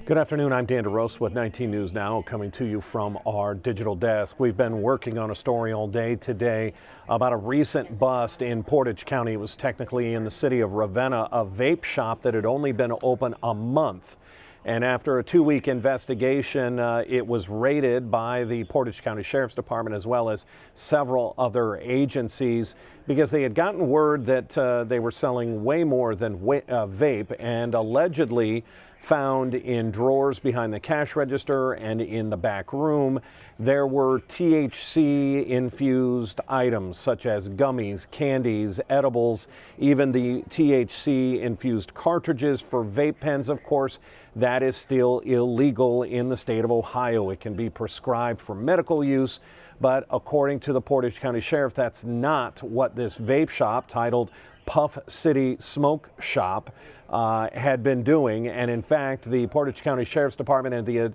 Good afternoon, I'm Dan DeRosa with 19 News Now, coming to you from our digital desk. We've been working on a story all day today about a recent bust in Portage County. It was technically in the city of Ravenna, a vape shop that had only been open a month. And after a 2-week investigation, it was raided by the Portage County Sheriff's Department as well as several other agencies because they had gotten word that they were selling way more than vape, and allegedly found in drawers behind the cash register and in the back room, there were THC infused items such as gummies, candies, edibles, even the THC infused cartridges for vape pens. Of course, that is still illegal in the state of Ohio. It can be prescribed for medical use, but according to the Portage County Sheriff, that's not what this vape shop, titled Puff City Smoke Shop, had been doing. And in fact, the Portage County Sheriff's Department and the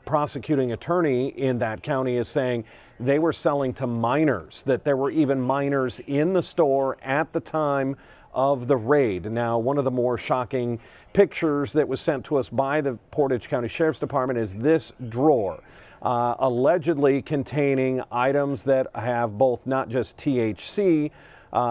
prosecuting attorney in that county is saying they were selling to minors, that there were even minors in the store at the time of the raid. Now, one of the more shocking pictures that was sent to us by the Portage County Sheriff's Department is this drawer, allegedly containing items that have both not just THC,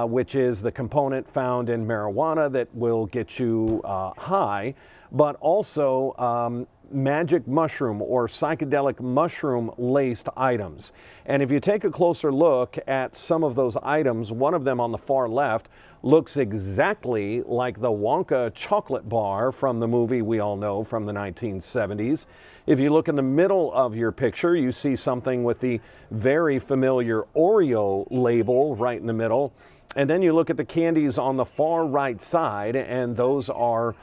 which is the component found in marijuana that will get you high, but also magic mushroom or psychedelic mushroom laced items. And if you take a closer look at some of those items, one of them on the far left looks exactly like the Wonka chocolate bar from the movie we all know from the 1970s. If you look in the middle of your picture, you see something with the very familiar Oreo label right in the middle. And then you look at the candies on the far right side, and those are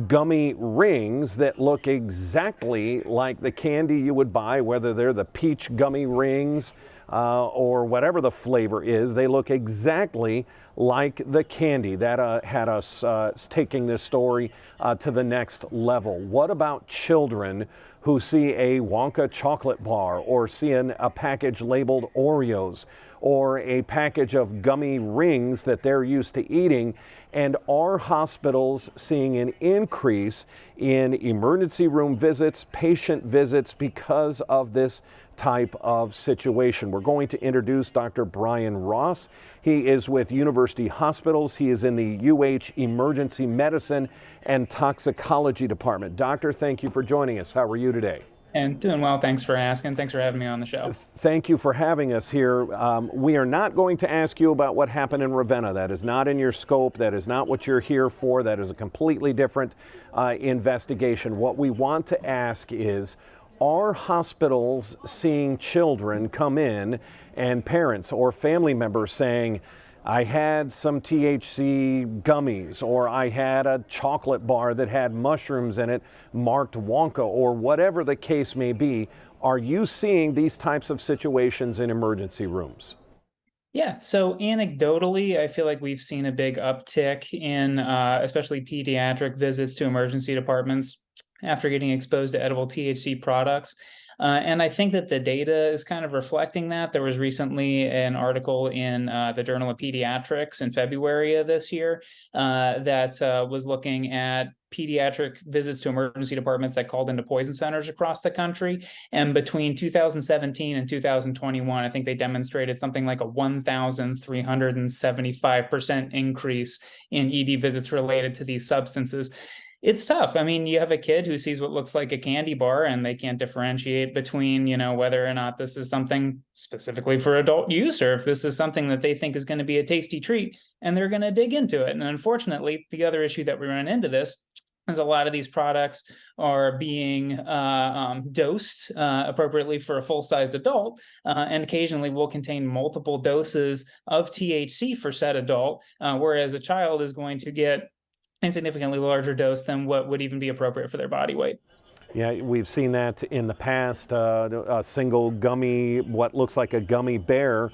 gummy rings that look exactly like the candy you would buy, whether they're the peach gummy rings or whatever the flavor is. They look exactly like the candy. That had us taking this story to the next level. What about children who see a Wonka chocolate bar or see a package labeled Oreos or a package of gummy rings that they're used to eating? And are hospitals seeing an increase in emergency room visits, patient visits because of this type of situation? We're going to introduce Dr. Brian Ross. He is with University Hospitals. He is in the UH Emergency Medicine and Toxicology Department. Doctor, thank you for joining us. How are you today? And doing well. Thanks for asking. Thanks for having me on the show. Thank you for having us here. We are not going to ask you about what happened in Ravenna. That is not in your scope. That is not what you're here for. That is a completely different investigation. What we want to ask is, are hospitals seeing children come in and parents or family members saying, I had some THC gummies, or I had a chocolate bar that had mushrooms in it marked Wonka, or whatever the case may be? Are you seeing these types of situations in emergency rooms? Yeah, so anecdotally, I feel like we've seen a big uptick in especially pediatric visits to emergency departments after getting exposed to edible THC products. And I think that the data is kind of reflecting that. There was recently an article in the Journal of Pediatrics in February of this year that was looking at pediatric visits to emergency departments that called into poison centers across the country. And between 2017 and 2021, I think they demonstrated something like a 1,375% increase in ED visits related to these substances. It's tough. I mean, you have a kid who sees what looks like a candy bar and they can't differentiate between, whether or not this is something specifically for adult use or if this is something that they think is going to be a tasty treat, and they're going to dig into it. And unfortunately, the other issue that we run into this is a lot of these products are being dosed appropriately for a full-sized adult, and occasionally will contain multiple doses of THC for said adult, whereas a child is going to get a significantly larger dose than what would even be appropriate for their body weight. Yeah, we've seen that in the past. A single gummy, what looks like a gummy bear,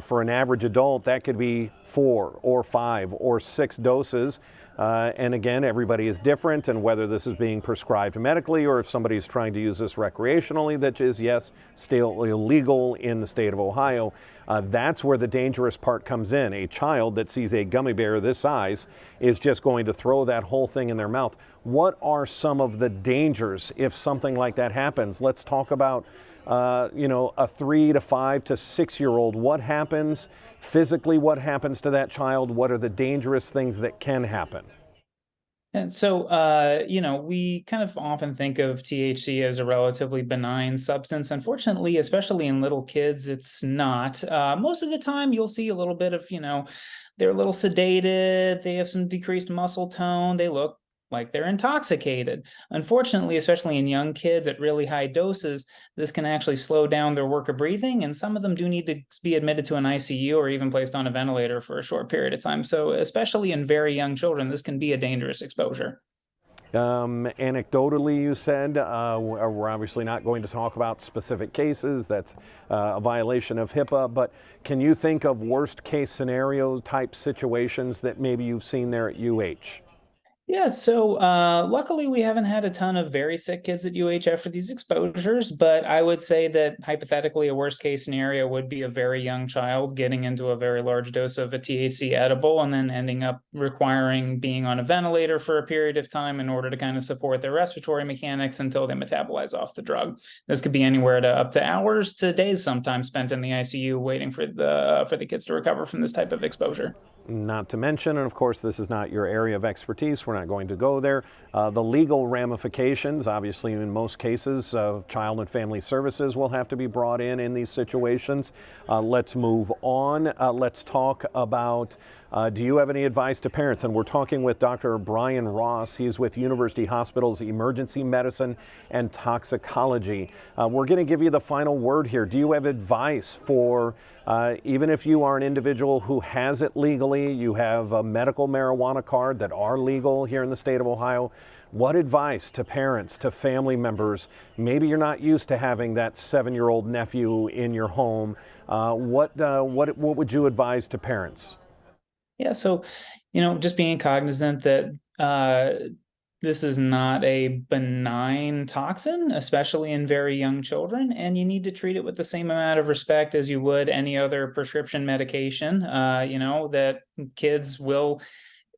for an average adult, that could be 4 or 5 or 6 doses. And again, everybody is different, and whether this is being prescribed medically or if somebody is trying to use this recreationally, that is, yes, still illegal in the state of Ohio. That's where the dangerous part comes in. A child that sees a gummy bear this size is just going to throw that whole thing in their mouth. What are some of the dangers if something like that happens? Let's talk about a 3 to 5 to 6-year-old. What happens physically? What happens to that child? What are the dangerous things that can happen? And so, we kind of often think of THC as a relatively benign substance. Unfortunately, especially in little kids, it's not. Most of the time, you'll see a little bit of, they're a little sedated, they have some decreased muscle tone, they look like they're intoxicated. Unfortunately, especially in young kids at really high doses, this can actually slow down their work of breathing, and some of them do need to be admitted to an ICU or even placed on a ventilator for a short period of time. So especially in very young children, this can be a dangerous exposure. Anecdotally, you said, we're obviously not going to talk about specific cases. That's a violation of HIPAA, but can you think of worst case scenario type situations that maybe you've seen there at UH? Yeah, so luckily we haven't had a ton of very sick kids at UH after these exposures, but I would say that hypothetically a worst case scenario would be a very young child getting into a very large dose of a THC edible and then ending up requiring being on a ventilator for a period of time in order to kind of support their respiratory mechanics until they metabolize off the drug. This could be anywhere to up to hours to days sometimes spent in the ICU waiting for the kids to recover from this type of exposure. Not to mention, and of course this is not your area of expertise, we're not going to go there, the legal ramifications. Obviously in most cases Child and Family Services will have to be brought in these situations. Let's move on. Let's talk about, do you have any advice to parents? And we're talking with Dr. Brian Ross. He is with University Hospital's Emergency Medicine and Toxicology. We're going to give you the final word here. Do you have advice for even if you are an individual who has it legally, you have a medical marijuana card that are legal here in the state of Ohio, what advice to parents, to family members? Maybe you're not used to having that 7-year-old nephew in your home. What would you advise to parents? Yeah, so, just being cognizant that this is not a benign toxin, especially in very young children, and you need to treat it with the same amount of respect as you would any other prescription medication. That kids will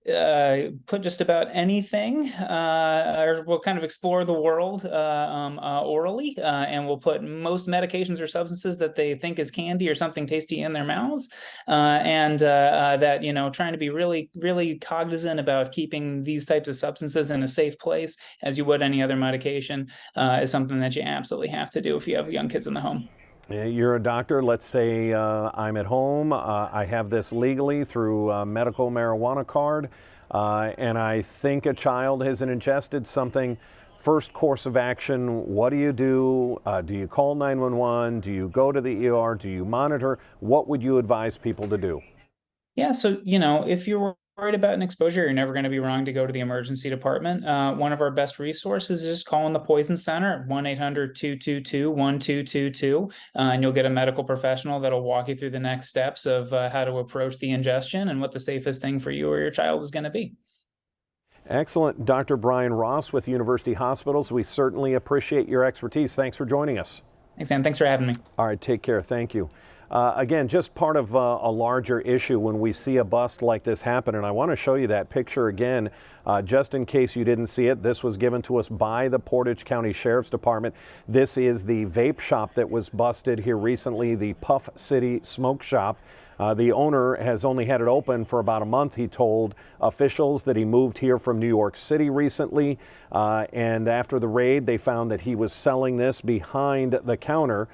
put just about anything, or we'll kind of explore the world orally, and we'll put most medications or substances that they think is candy or something tasty in their mouths, and that, trying to be really, really cognizant about keeping these types of substances in a safe place as you would any other medication is something that you absolutely have to do if you have young kids in the home. You're a doctor. Let's say I'm at home. I have this legally through a medical marijuana card, and I think a child has ingested something. First course of action, what do you do? Do you call 911? Do you go to the ER? Do you monitor? What would you advise people to do? Yeah, so, if you're worried about an exposure, you're never going to be wrong to go to the emergency department. One of our best resources is just calling the Poison Center at 1-800-222-1222, and you'll get a medical professional that'll walk you through the next steps of how to approach the ingestion and what the safest thing for you or your child is going to be. Excellent. Dr. Brian Ross with University Hospitals. We certainly appreciate your expertise. Thanks for joining us. Thanks, Sam. Thanks for having me. All right, take care. Thank you. Again, just part of a larger issue when we see a bust like this happen, and I want to show you that picture again, just in case you didn't see it. This was given to us by the Portage County Sheriff's Department. This is the vape shop that was busted here recently, the Puff City Smoke Shop. The owner has only had it open for about a month. He told officials that he moved here from New York City recently, and after the raid, they found that he was selling this behind the counter.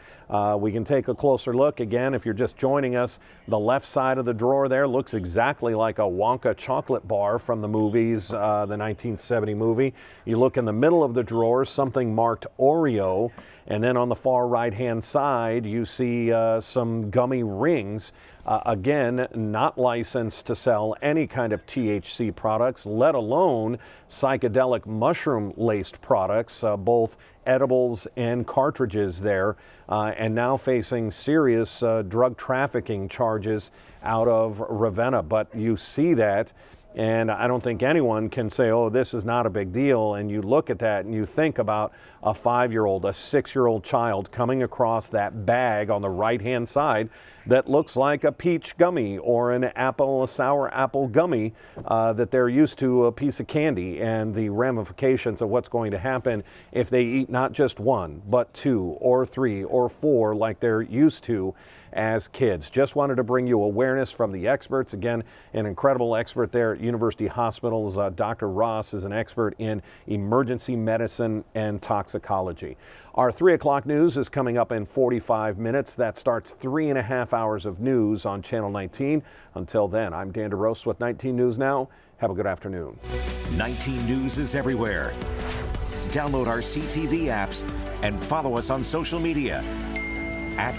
We can take a closer look. Again, if you're just joining us, the left side of the drawer there looks exactly like a Wonka chocolate bar from the movies, the 1970 movie. You look in the middle of the drawer, something marked Oreo, and then on the far right-hand side, you see some gummy rings. Again, not licensed to sell any kind of THC products, let alone psychedelic mushroom-laced products, both edibles and cartridges there, and now facing serious drug trafficking charges out of Ravenna. But you see that And I don't think anyone can say, oh, this is not a big deal. And you look at that and you think about a 5-year-old, a 6-year-old child coming across that bag on the right-hand side that looks like a peach gummy or a sour apple gummy that they're used to, a piece of candy, and the ramifications of what's going to happen if they eat not just one, but 2 or 3 or 4 like they're used to as kids. Just wanted to bring you awareness from the experts. Again, an incredible expert there at University Hospitals. Dr. Ross is an expert in emergency medicine and toxicology. Our 3 o'clock news is coming up in 45 minutes. That starts 3.5 hours of news on Channel 19. Until then, I'm Dan DeRosa with 19 News Now. Have a good afternoon. 19 News is everywhere. Download our CTV apps and follow us on social media at